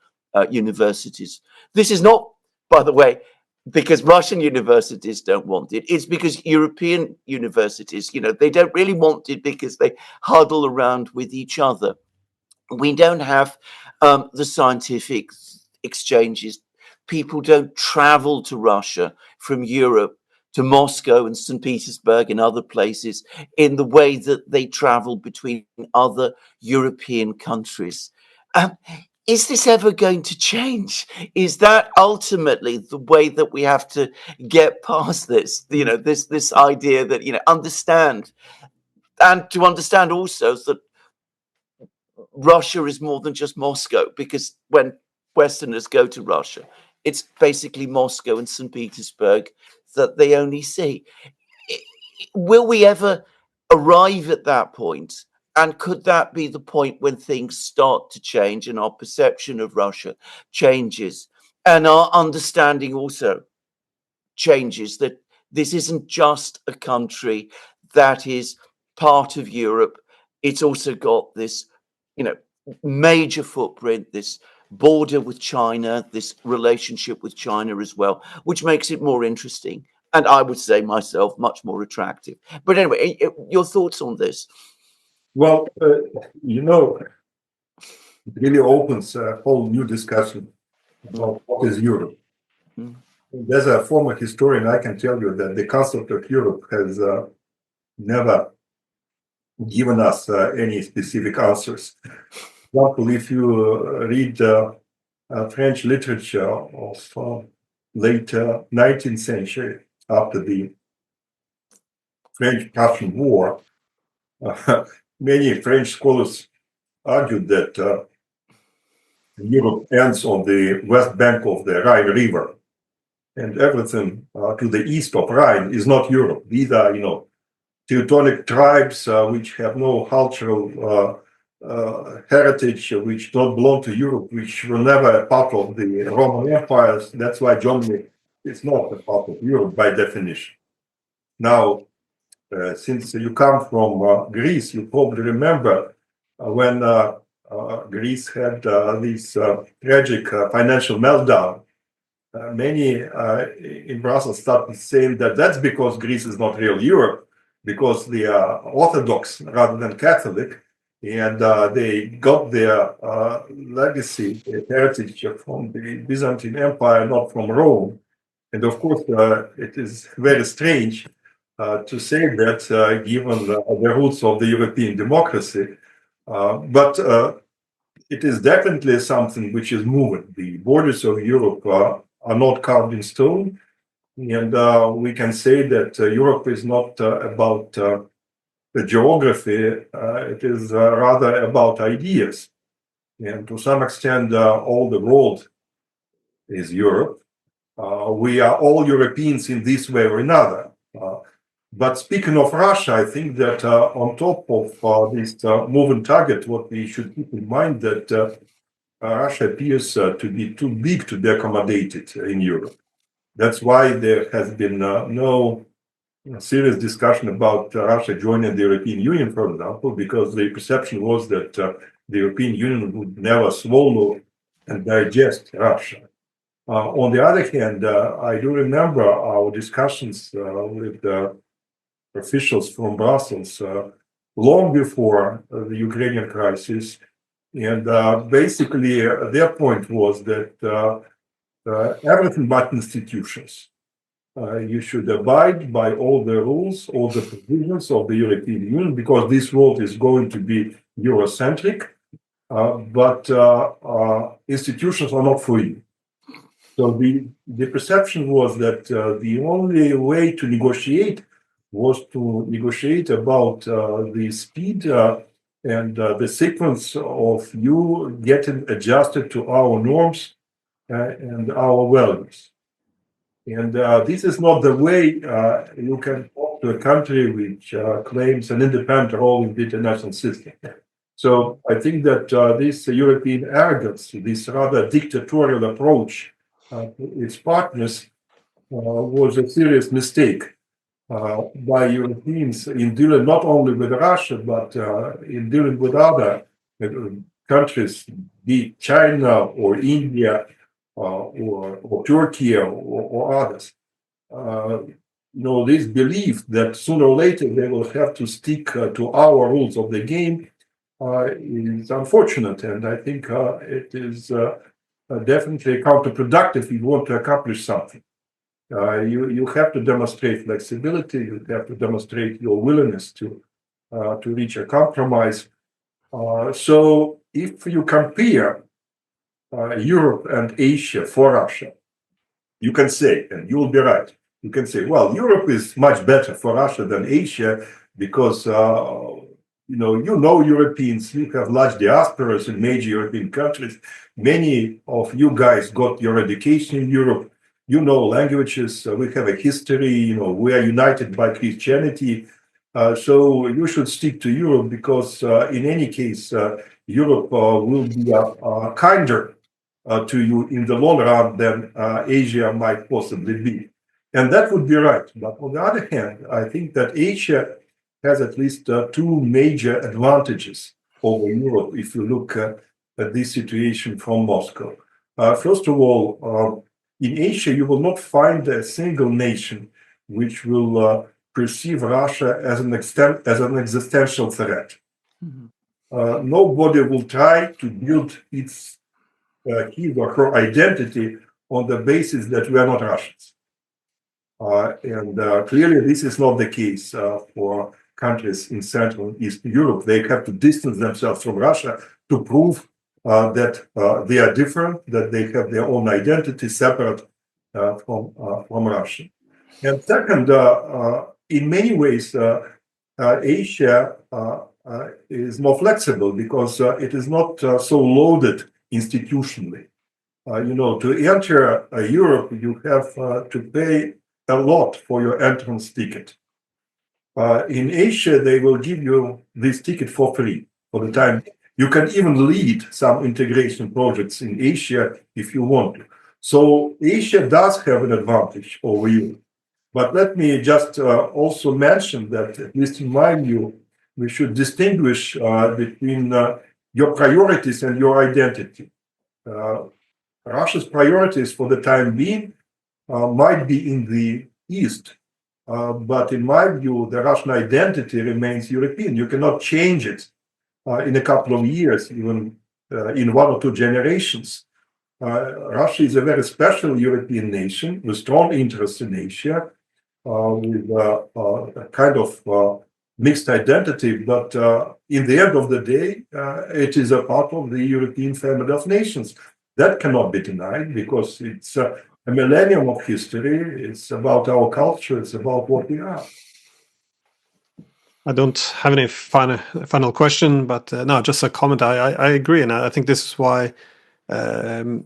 universities. This is not, by the way, because Russian universities don't want it. It's because European universities, they don't really want it because they huddle around with each other. We don't have the scientific exchanges. People don't travel to Russia from Europe to Moscow and St. Petersburg and other places in the way that they travel between other European countries. Is this ever going to change? Is that ultimately the way that we have to get past this? This idea that understand, and to understand also that Russia is more than just Moscow, because when Westerners go to Russia, it's basically Moscow and St. Petersburg that they only see. Will we ever arrive at that point? And could that be the point when things start to change and our perception of Russia changes and our understanding also changes, that this isn't just a country that is part of Europe. It's also got this, major footprint, this border with China, this relationship with China as well, which makes it more interesting. And I would say myself, much more attractive. But anyway, your thoughts on this? Well, it really opens a whole new discussion about what is Europe. As a former historian, I can tell you that the concept of Europe has never given us any specific answers. For example, if you read French literature of late 19th century, after the French-Prussian War, many French scholars argued that Europe ends on the west bank of the Rhine River, and everything to the east of Rhine is not Europe. These are, Teutonic tribes which have no cultural heritage, which don't belong to Europe, which were never a part of the Roman Empire. That's why Germany is not a part of Europe by definition. Now, since you come from Greece, you probably remember when Greece had this tragic financial meltdown. Many in Brussels started saying that that's because Greece is not real Europe, because they are Orthodox rather than Catholic, and they got their legacy, their heritage from the Byzantine Empire, not from Rome. And of course, it is very strange to say that given the roots of the European democracy, but it is definitely something which is moving. The borders of Europe are not carved in stone, and we can say that Europe is not about geography. It is rather about ideas. And to some extent, all the world is Europe. We are all Europeans in this way or another. But speaking of Russia, I think that on top of this moving target, what we should keep in mind that Russia appears to be too big to be accommodated in Europe. That's why there has been no serious discussion about Russia joining the European Union, for example, because the perception was that the European Union would never swallow and digest Russia. On the other hand, I do remember our discussions with officials from Brussels long before the Ukrainian crisis. And basically, their point was that everything but institutions. You should abide by all the rules, all the provisions of the European Union, because this world is going to be Eurocentric, but institutions are not for you. So the perception was that the only way to negotiate was to negotiate about the speed and the sequence of you getting adjusted to our norms and our values. And this is not the way you can talk to a country which claims an independent role in the international system. So I think that this European arrogance, this rather dictatorial approach to its partners was a serious mistake by Europeans in dealing not only with Russia, but in dealing with other countries, be it China or India or Turkey or others. This belief that sooner or later they will have to stick to our rules of the game is unfortunate, and I think it is definitely counterproductive if you want to accomplish something. You have to demonstrate flexibility. You have to demonstrate your willingness to reach a compromise. So if you compare Europe and Asia for Russia, you can say, and you'll be right, you can say, well, Europe is much better for Russia than Asia because, Europeans, you have large diasporas in major European countries. Many of you guys got your education in Europe. You know languages. We have a history. We are united by Christianity. So you should stick to Europe because in any case, Europe will be kinder to you in the long run than Asia might possibly be. And that would be right. But on the other hand, I think that Asia has at least two major advantages over Europe if you look at this situation from Moscow. First of all, in Asia, you will not find a single nation which will perceive Russia as an existential threat. Mm-hmm. Nobody will try to build his or her identity on the basis that we are not Russians. And clearly, this is not the case for countries in Central and Eastern Europe. They have to distance themselves from Russia to prove that they are different, that they have their own identity separate from Russia. And second, in many ways, Asia is more flexible because it is not so loaded institutionally. To enter Europe, you have to pay a lot for your entrance ticket. In Asia, they will give you this ticket for free for the time. You can even lead some integration projects in Asia if you want to. So Asia does have an advantage over you. But let me just also mention that, at least in my view, we should distinguish between your priorities and your identity. Russia's priorities for the time being might be in the East. But in my view, the Russian identity remains European. You cannot change it in a couple of years, even in one or two generations. Russia is a very special European nation with strong interests in Asia, with a kind of mixed identity. But in the end of the day, it is a part of the European family of nations. That cannot be denied because it's a millennium of history. It's about our culture. It's about what we are. I don't have any final question, but no, just a comment. I agree, and I think this is why on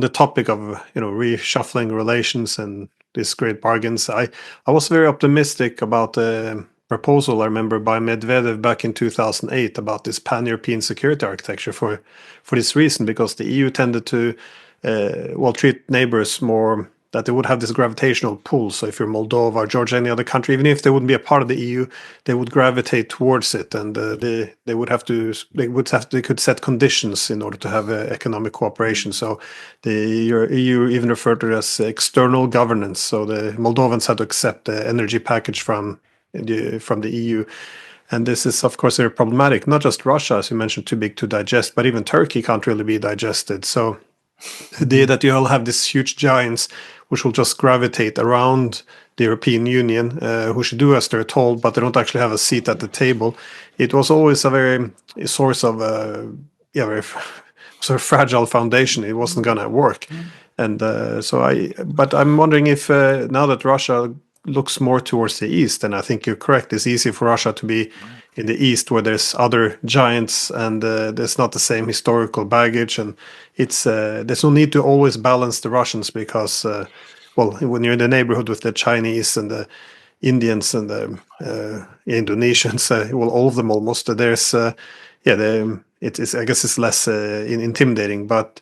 the topic of reshuffling relations and these great bargains, I was very optimistic about the proposal I remember by Medvedev back in 2008 about this pan-European security architecture for this reason, because the EU tended to treat neighbors more, that they would have this gravitational pull. So if you're Moldova or Georgia, any other country, even if they wouldn't be a part of the EU, they would gravitate towards it, and they could set conditions in order to have economic cooperation. So the EU even referred to it as external governance. So the Moldovans had to accept the energy package from the EU. And this is, of course, very problematic. Not just Russia, as you mentioned, too big to digest, but even Turkey can't really be digested. So the idea that you all have these huge giants which will just gravitate around the European Union, who should do as they're told, but they don't actually have a seat at the table. It was always a source of very sort of fragile foundation. It wasn't going to work. And but I'm wondering if now that Russia looks more towards the east, and I think you're correct, it's easy for Russia to be in the east where there's other giants and there's not the same historical baggage, and it's there's no need to always balance the Russians because when you're in the neighborhood with the Chinese and the Indians and the Indonesians, all of them almost, there's it's I guess it's less intimidating, but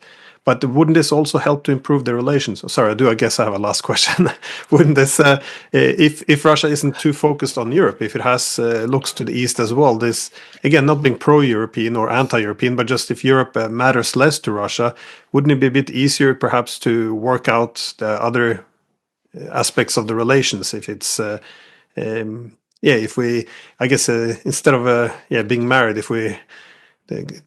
wouldn't this also help to improve the relations? Sorry, I guess I have a last question. Wouldn't this, if Russia isn't too focused on Europe, if it has looks to the east as well, this, again, not being pro-European or anti-European, but just if Europe matters less to Russia, wouldn't it be a bit easier perhaps to work out the other aspects of the relations if it's, if we, I guess, instead of being married, if we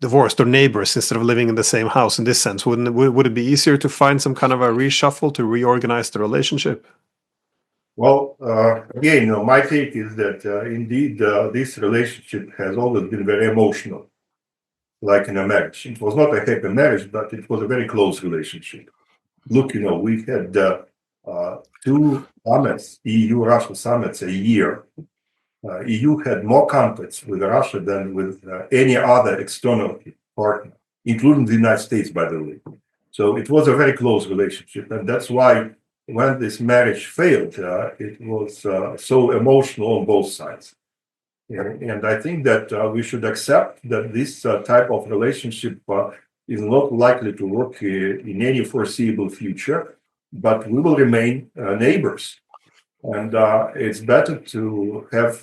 divorced or neighbors instead of living in the same house, in this sense, would it be easier to find some kind of a reshuffle to reorganize the relationship? Well, again, my take is that indeed this relationship has always been very emotional, like in a marriage. It was not a happy marriage, but it was a very close relationship. Look, we had 2 summits, EU-Russia summits a year. EU had more contacts with Russia than with any other external partner, including the United States, by the way. So it was a very close relationship. And that's why when this marriage failed, it was so emotional on both sides. And I think that we should accept that this type of relationship is not likely to work in any foreseeable future, but we will remain neighbors. And it's better to have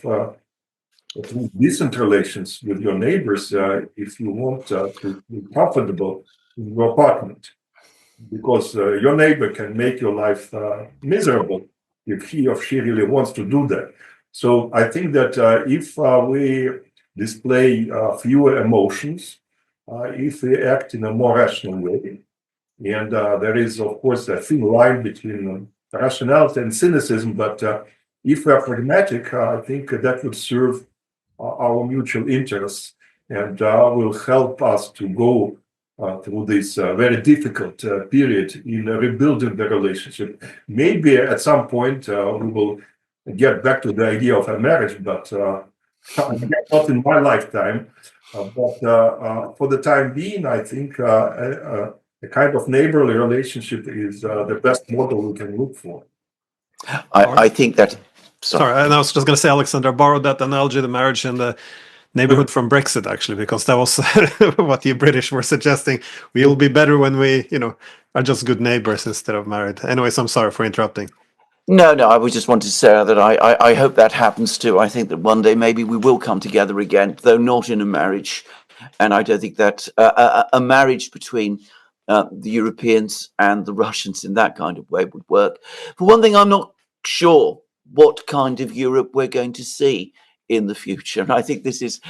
decent relations with your neighbors if you want to be comfortable in your apartment, because your neighbor can make your life miserable if he or she really wants to do that. So I think that if we display fewer emotions, if we act in a more rational way, and there is, of course, a thin line between rationality and cynicism, but if we are pragmatic, I think that would serve our mutual interests and will help us to go through this very difficult period in rebuilding the relationship. Maybe at some point we will get back to the idea of a marriage, but not in my lifetime. But for the time being, I think a kind of neighborly relationship is the best model we can look for. I think that. Sorry, and I was just going to say, Alexander, I borrowed that analogy, the marriage in the neighborhood from Brexit, actually, because that was what you British were suggesting. We'll be better when we, are just good neighbors instead of married. Anyways, I'm sorry for interrupting. No, I was just wanted to say that I hope that happens too. I think that one day maybe we will come together again, though not in a marriage. And I don't think that a marriage between the Europeans and the Russians in that kind of way would work. For one thing, I'm not sure what kind of Europe we're going to see in the future. And I think this is,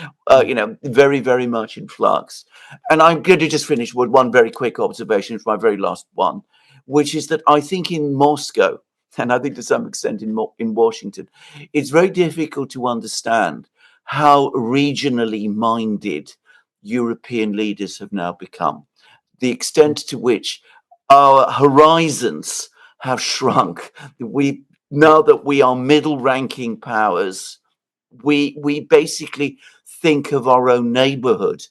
very, very much in flux. And I'm going to just finish with one very quick observation, it's my very last one, which is that I think in Moscow, and I think to some extent in Washington, it's very difficult to understand how regionally minded European leaders have now become. The extent to which our horizons have shrunk. Now that we are middle-ranking powers we basically think of our own neighborhood.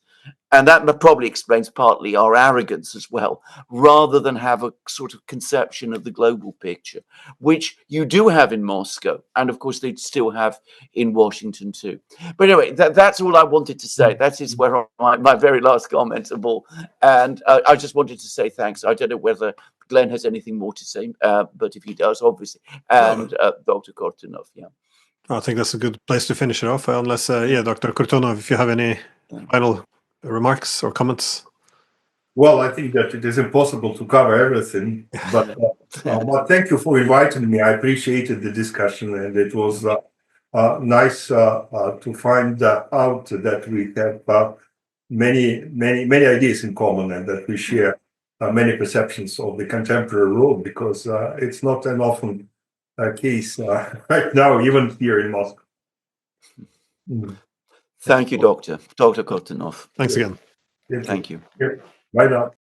And that probably explains partly our arrogance as well, rather than have a sort of conception of the global picture, which you do have in Moscow. And of course, they still have in Washington too. But anyway, that's all I wanted to say. That is where my very last comments are all. And I just wanted to say thanks. I don't know whether Glenn has anything more to say, but if he does, obviously. And Dr. Kortunov, yeah. I think that's a good place to finish it off, unless, Dr. Kortunov, if you have any final remarks or comments. Well, I think that it is impossible to cover everything, but thank you for inviting me. I appreciated the discussion, and it was nice to find out that we have many ideas in common, and that we share many perceptions of the contemporary world, because it's not an often case right now, even here in Moscow. Thank you, Dr. Kortunov. Thanks again. Thank you. Thank you. Bye now.